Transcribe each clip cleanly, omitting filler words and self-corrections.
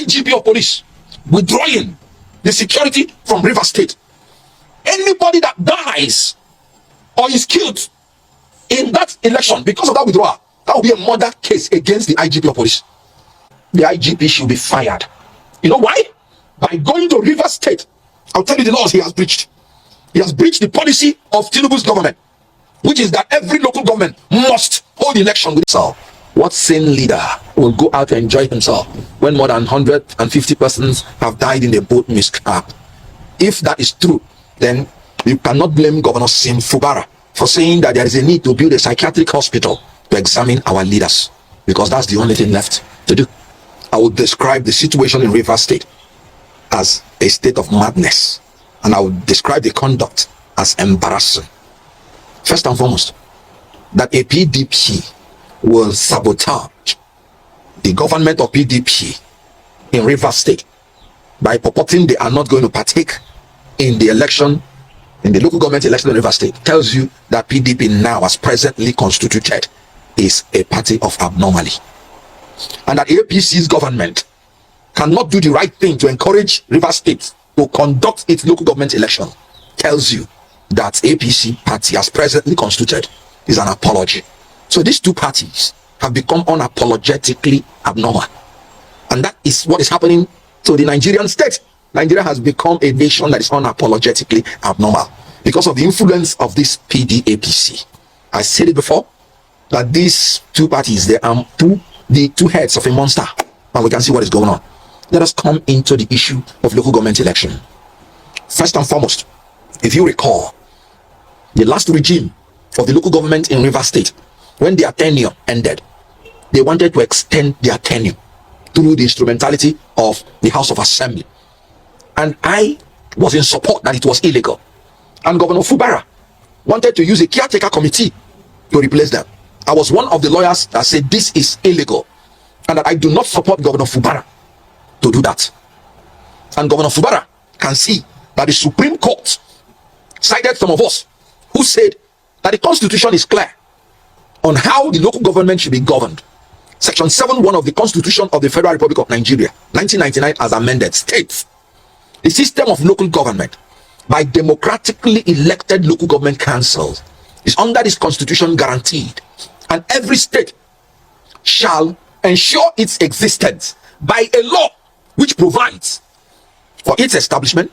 IGP of police withdrawing the security from Rivers State. Anybody that dies or is killed in that election because of that withdrawal, that will be a murder case against the IGP of police. The IGP should be fired. You know why? By going to Rivers State, I'll tell you the laws he has breached. He has breached the policy of Tinubu's government, which is that every local government must hold election with itself. What sane leader will go out to enjoy himself when more than 150 persons have died in a boat mishap? If that is true, then you cannot blame Governor Sim Fubara for saying that there is a need to build a psychiatric hospital to examine our leaders, because that's the only thing left to do. I would describe the situation in Rivers State as a state of madness, and I would describe the conduct as embarrassing. First and foremost, that a PDP will sabotage the government of PDP in Rivers State by purporting they are not going to partake in the election, in the local government election in Rivers State, tells you that PDP now, as presently constituted, is a party of abnormality, and that APC's government cannot do the right thing to encourage Rivers State to conduct its local government election, tells you that APC party, as presently constituted, is an apology. So these two parties have become unapologetically abnormal, and that is what is happening to the Nigerian state. Nigeria has become a nation that is unapologetically abnormal because of the influence of this PDAPC. I said it before that these two parties, they are the two heads of a monster, and we can see what is going on. Let us come into the issue of local government election. First and foremost, if you recall, the last regime of the local government in Rivers State, when their tenure ended, they wanted to extend their tenure through the instrumentality of the House of Assembly. And I was in support that it was illegal. And Governor Fubara wanted to use a caretaker committee to replace them. I was one of the lawyers that said this is illegal, and that I do not support Governor Fubara to do that. And Governor Fubara can see that the Supreme Court cited some of us who said that the Constitution is clear on how the local government should be governed. Section 7(1) of the Constitution of the Federal Republic of Nigeria, 1999, as amended, states the system of local government by democratically elected local government councils is under this Constitution guaranteed, and every state shall ensure its existence by a law which provides for its establishment,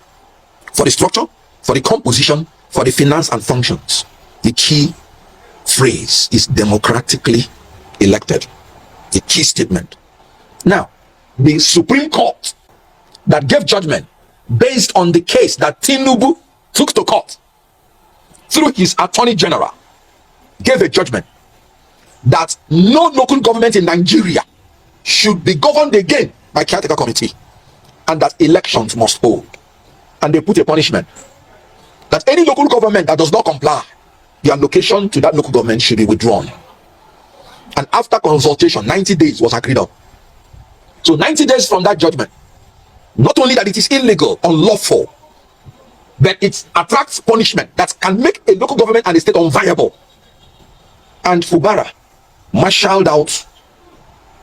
for the structure, for the composition, for the finance and functions. The key phrase is democratically elected. The key statement. Now, the Supreme Court that gave judgment based on the case that Tinubu took to court through his Attorney General gave a judgment that no local government in Nigeria should be governed again by caretaker committee, and that elections must hold. And they put a punishment that any local government that does not comply, the allocation to that local government should be withdrawn. And after consultation, 90 days was agreed on. So 90 days from that judgment, not only that it is illegal, unlawful, but it attracts punishment that can make a local government and a state unviable. And Fubara marshaled out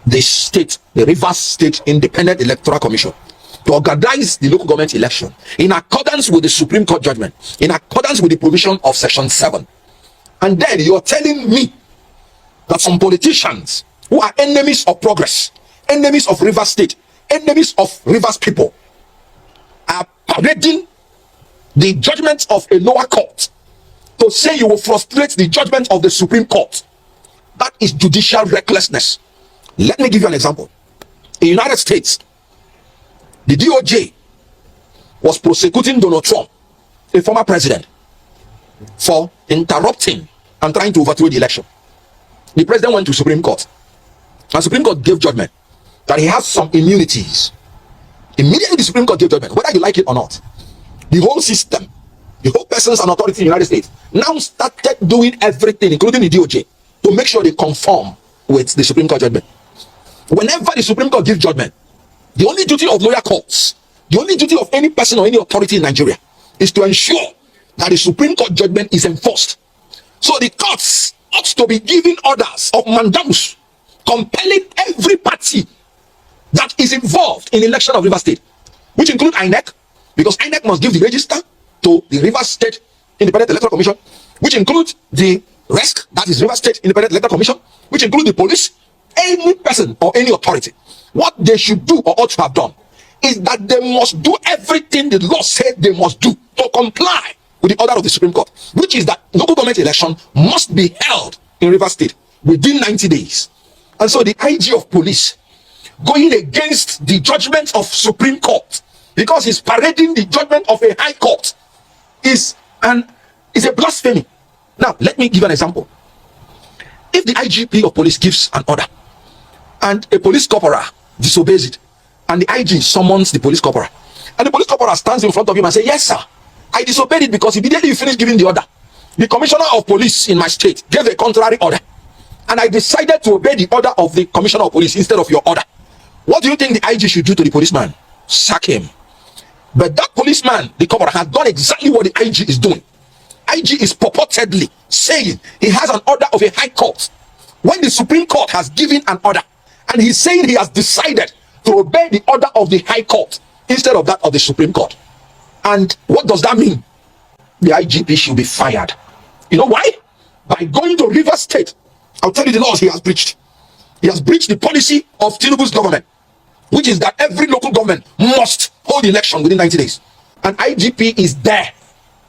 the state, the Rivers State Independent Electoral Commission, to organize the local government election in accordance with the Supreme Court judgment, in accordance with the provision of Section 7. And then you're telling me that some politicians who are enemies of progress, enemies of Rivers State, enemies of Rivers people, are parading the judgment of a lower court to say you will frustrate the judgment of the Supreme Court. That is judicial recklessness. Let me give you an example. In the United States, the DOJ was prosecuting Donald Trump, a former president, for interrupting and trying to overthrow the election. The president went to Supreme Court, and Supreme Court gave judgment that he has some immunities. Immediately the Supreme Court gave judgment, whether you like it or not. The whole system, the whole persons and authority in the United States now started doing everything, including the DOJ, to make sure they conform with the Supreme Court judgment. Whenever the Supreme Court gives judgment, the only duty of lower courts, the only duty of any person or any authority in Nigeria, is to ensure that the Supreme Court judgment is enforced. So the courts ought to be giving orders of mandamus, compelling every party that is involved in election of Rivers State, which include INEC, because INEC must give the register to the Rivers State Independent Electoral Commission, which includes the RESC, that is Rivers State Independent Electoral Commission, which include the police, any person or any authority. What they should do or ought to have done is that they must do everything the law said they must do to comply with the order of the Supreme Court, which is that local government election must be held in Rivers State within 90 days. And so the IG of police, going against the judgment of Supreme Court, because he's parading the judgment of a high court, is a blasphemy. Now, let me give an example. If the IGP of police gives an order and a police corporal disobeys it, and the IG summons the police corporal, and the police corporal stands in front of him and says, yes sir, I disobeyed it because immediately you finished giving the order, the commissioner of police in my state gave a contrary order, and I decided to obey the order of the commissioner of police instead of your order. What do you think the IG should do to the policeman? Sack him. But that policeman, the corporal, has done exactly what the IG is doing. IG is purportedly saying he has an order of a high court when the Supreme Court has given an order, and he's saying he has decided to obey the order of the high court instead of that of the Supreme Court. And what does that mean? The IGP should be fired. You know why? By going to Rivers State, I'll tell you the laws he has breached. He has breached the policy of Tinubu's government, which is that every local government must hold the election within 90 days. And IGP is there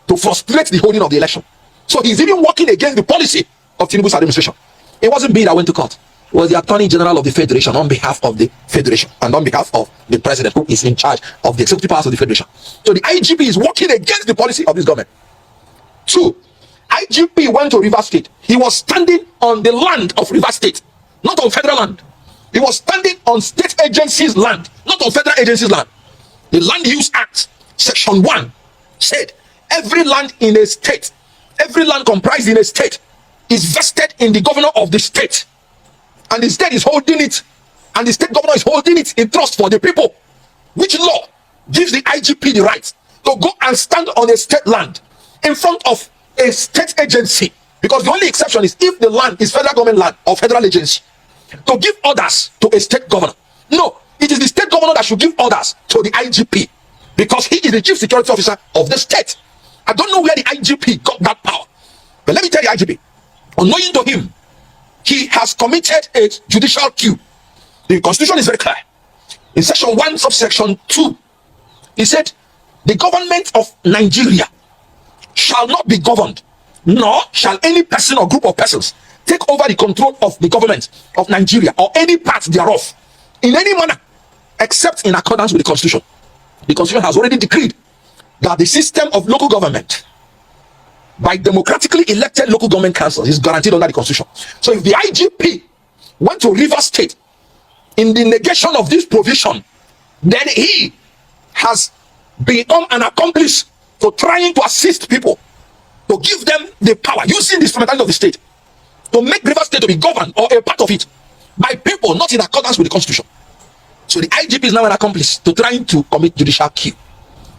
to frustrate the holding of the election. So he's even working against the policy of Tinubu's administration. It wasn't me that went to court. It was the Attorney General of the Federation on behalf of the Federation and on behalf of the President, who is in charge of the executive powers of the Federation. So the IGP is working against the policy of this government. 2, IGP went to Rivers State. He was standing on the land of Rivers State, not on federal land. He was standing on state agencies' land, not on federal agencies' land. The Land Use Act, Section 1, said every land in a state, every land comprised in a state, is vested in the governor of the state. And the state is holding it, and the state governor is holding it in trust for the people. Which law gives the IGP the right to go and stand on a state land in front of a state agency? Because the only exception is if the land is federal government land or federal agency, to give orders to a state governor. No, it is the state governor that should give orders to the IGP, because he is the chief security officer of the state. I don't know where the IGP got that power, but let me tell the IGP, unknowing to him, he has committed a judicial coup. The constitution is very clear. In section 1 subsection 2, he said the government of Nigeria shall not be governed, nor shall any person or group of persons take over the control of the government of Nigeria or any part thereof in any manner except in accordance with the constitution. The constitution has already decreed that the system of local government by democratically elected local government councils is guaranteed under the constitution. So if the IGP went to Rivers State in the negation of this provision, then he has become an accomplice to trying to assist people, to give them the power using the instrumentality of the state to make Rivers State to be governed or a part of it by people not in accordance with the constitution. So the IGP is now an accomplice to trying to commit judicial coup.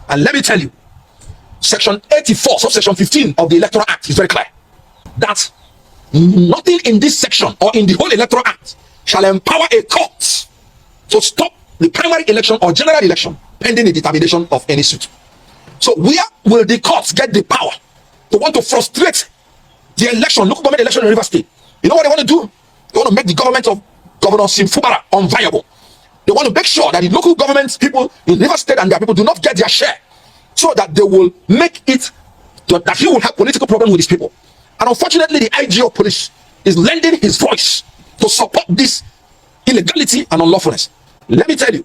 And let me tell you, section 84 subsection 15 of the Electoral Act is very clear that nothing in this section or in the whole Electoral Act shall empower a court to stop the primary election or general election pending the determination of any suit. So where will the courts get the power to want to frustrate the election, local government election in Rivers State? You know what they want to do? They want to make the government of Governor Sim Fubara unviable. They want to make sure that the local government people in Rivers State and their people do not get their share, so that they will make it that he will have political problem with his people. And unfortunately, the IG of police is lending his voice to support this illegality and unlawfulness. Let me tell you,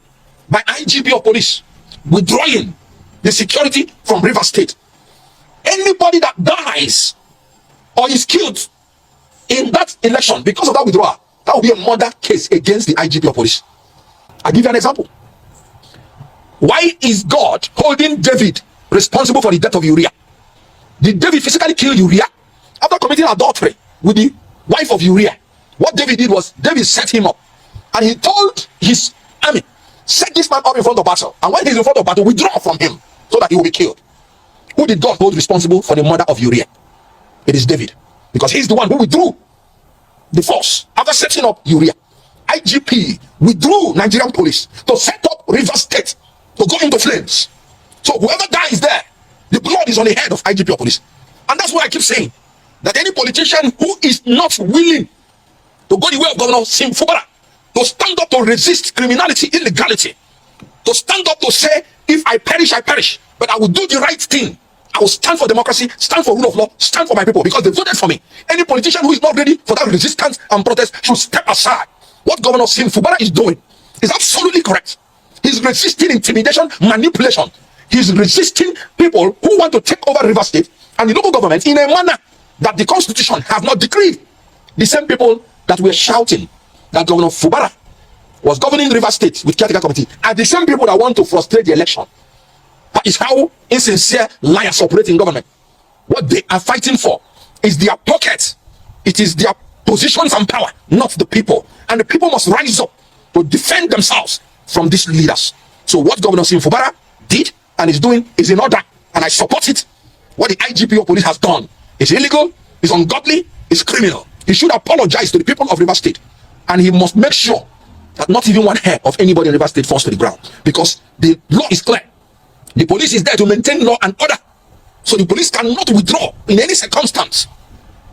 by IGP of police withdrawing the security from Rivers State, anybody that dies or is killed in that election because of that withdrawal, that will be a murder case against the IGP of police. I'll give you an example. Why is God holding David responsible for the death of Uriah? Did David physically kill Uriah after committing adultery with the wife of Uriah? What David did was David set him up, and he told his army, set this man up in front of battle, and when he's in front of battle, withdraw from him so that he will be killed. Who did God hold responsible for the murder of Uriah? It is David, because he's the one who withdrew the force after setting up Uriah. IGP withdrew Nigerian police to set up Rivers State to go into flames. So whoever dies there, the blood is on the head of IGP or police. And that's what I keep saying, that any politician who is not willing to go the way of Governor Sim Fubara, to stand up to resist criminality, illegality, to stand up to say, if I perish, I perish, but I will do the right thing. I will stand for democracy, stand for rule of law, stand for my people, because they voted for me. Any politician who is not ready for that resistance and protest should step aside. What Governor Sim Fubara is doing is absolutely correct. He's resisting intimidation, manipulation. He's resisting people who want to take over River State and the local government in a manner that the Constitution have not decreed. The same people that were shouting that Governor Fubara was governing River State with caretaker committee are the same people that want to frustrate the election. That is how insincere liars operate in government. What they are fighting for is their pocket. It is their positions and power, not the people. And the people must rise up to defend themselves from these leaders. So what Governor Sim Fubara did and is doing is in order, and I support it. What the IGP of police has done is illegal, is ungodly, is criminal. He should apologize to the people of River State, and he must make sure that not even one hair of anybody in River State falls to the ground, because the law is clear. The police is there to maintain law and order. So the police cannot withdraw in any circumstance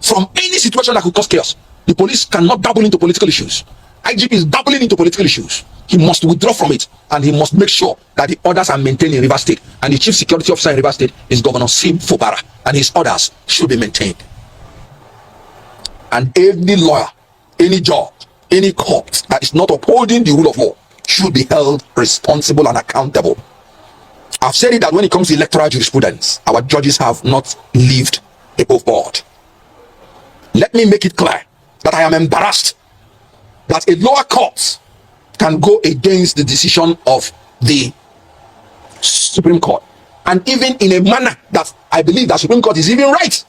from any situation that could cause chaos. The police cannot dabble into political issues. IGP is dabbling into political issues. He must withdraw from it, and he must make sure that the orders are maintained in River State. And the chief security officer in River State is Governor Sim Fubara, and his orders should be maintained. And any lawyer, any judge, any court that is not upholding the rule of law should be held responsible and accountable. I've said it that when it comes to electoral jurisprudence, our judges have not lived above board. Let me make it clear that I am embarrassed that a lower court can go against the decision of the Supreme Court, and even in a manner that I believe that Supreme Court is even right.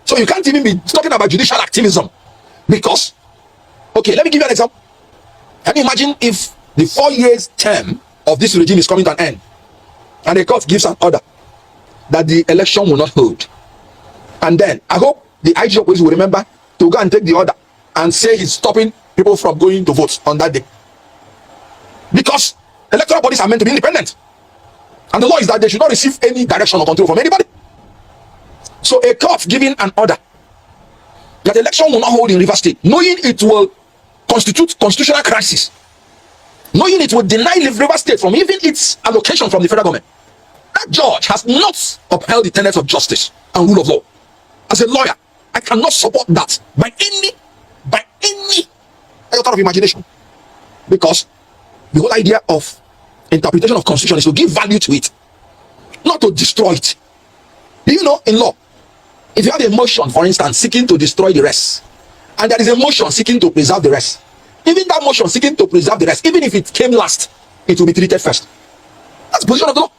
So you can't even be talking about judicial activism, because, okay, let me give you an example. Can you imagine if the 4 years term of this regime is coming to an end, and the court gives an order that the election will not hold, and then I hope the IGP of police will remember to go and take the order and say he's stopping people from going to vote on that day, because electoral bodies are meant to be independent, and the law is that they should not receive any direction or control from anybody. So a court giving an order that the election will not hold in River State, knowing it will constitute constitutional crisis, knowing it will deny River State from even its allocation from the federal government, that judge has not upheld the tenets of justice and rule of law. As a lawyer, I cannot support that by any iota of imagination, because the whole idea of interpretation of constitution is to give value to it, not to destroy it. Do you know, in law, if you have a motion, for instance, seeking to destroy the rest, and there is a motion seeking to preserve the rest, even that motion seeking to preserve the rest, even if it came last, it will be treated first. That's the position of the law.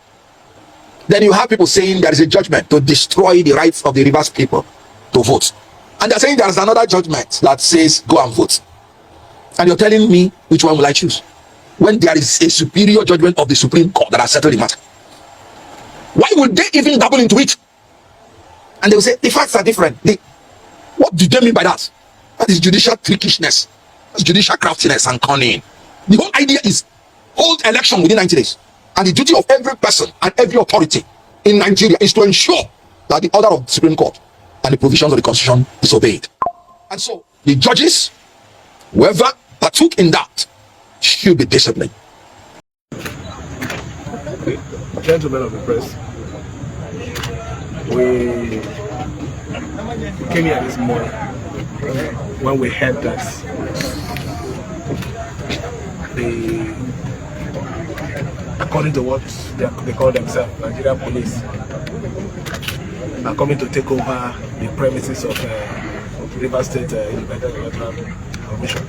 Then you have people saying there is a judgment to destroy the rights of the Rivers people to vote, and they're saying there is another judgment that says go and vote. And you're telling me which one will I choose, when there is a superior judgment of the Supreme Court that has settled the matter? Why would they even dabble into it? And they will say the facts are different. What do they mean by that? That is judicial trickishness. That's judicial craftiness and cunning. The whole idea is hold election within 90 days. And the duty of every person and every authority in Nigeria is to ensure that the order of the Supreme Court and the provisions of the Constitution is obeyed. And so the judges, whoever partook in that, should be disciplined. Gentlemen of the press, we came here this morning when we heard that according to what they call themselves, Nigerian police, are coming to take over the premises of River State Independent Electoral Commission.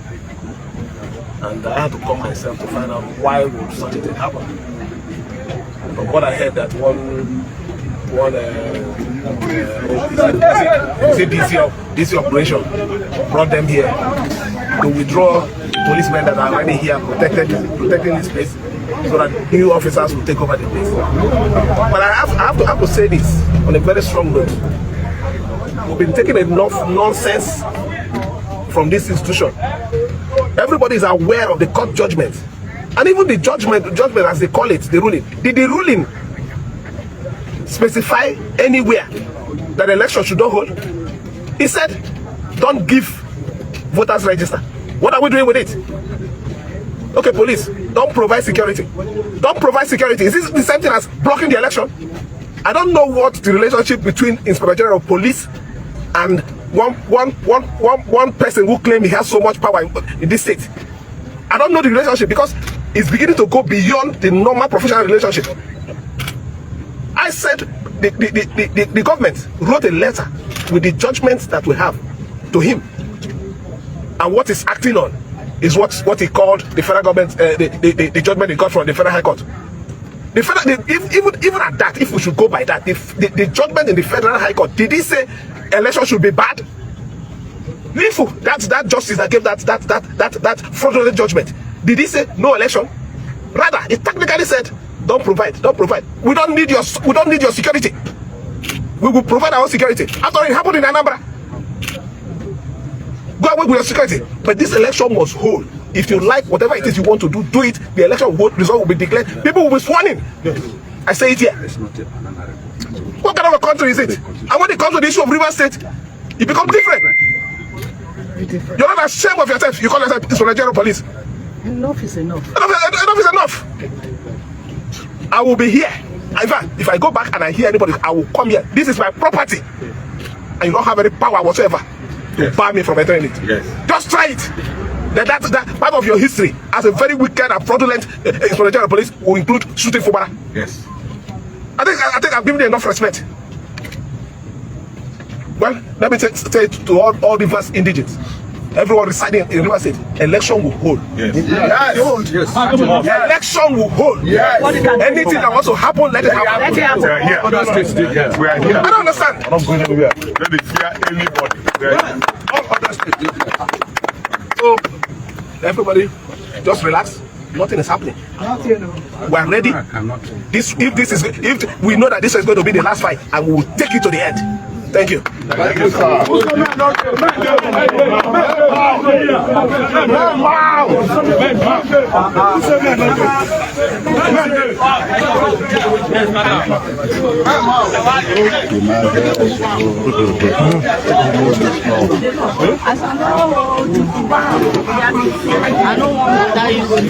And I had to come myself to find out why would such a thing happen. From what I heard, that one DC operation brought them here to withdraw policemen that are already here protecting this place, so that new officers will take over the place. But I have to say this on a very strong note. We've been taking enough nonsense from this institution Everybody is aware of the court judgment. And even the judgment as they call it, the ruling. Did the ruling specify anywhere that election should not hold? He said, don't give voters register. What are we doing with it? Okay, police, don't provide security. Don't provide security. Is this the same thing as blocking the election? I don't know what the relationship between Inspector General of Police and one person who claims he has so much power in this state. I don't know the relationship because it's beginning to go beyond the normal professional relationship. I said the government wrote a letter with the judgments that we have to him, and what he's acting on is what he called the federal government, the judgment he got from the federal high court. The federal, even at that, if we should go by that, the judgment in the federal high court, did he say election should be bad? That's that justice that gave that fraudulent judgment. Did he say no election? Rather, he technically said, don't provide. We don't need your security. We will provide our own security. After it happened in Anambra, go away with your security. But this election must hold. If you like whatever it is you want to do, do it. The election result will be declared. People will be sworn in. I say it here. What kind of a country is it? And when it comes to the issue of River State, it becomes different. You're not ashamed of yourself. You call yourself Inspector General of Police. Enough is enough. Enough is enough. I will be here. In fact, if I go back and I hear anybody, I will come here. This is my property. And you don't have any power whatsoever to bar me from entering it. Yes. Just try it. That part of your history as a very wicked and fraudulent Inspector General of Police will include shooting Fubara. Yes. I think I've given you enough respect. Well, let me say it to all the vast indigents. Everyone residing in River State, election will hold. Yes. Yes. Election will hold. Yes. Anything that wants to happen, let it happen. We are here. We are here. I don't understand. I'm not going anywhere. Let me fear anybody. All other states. So, everybody, just relax. Nothing is happening. We are ready. If we know that this is going to be the last fight, and we will take it to the end. Thank you. Thank you, sir. I don't want to die.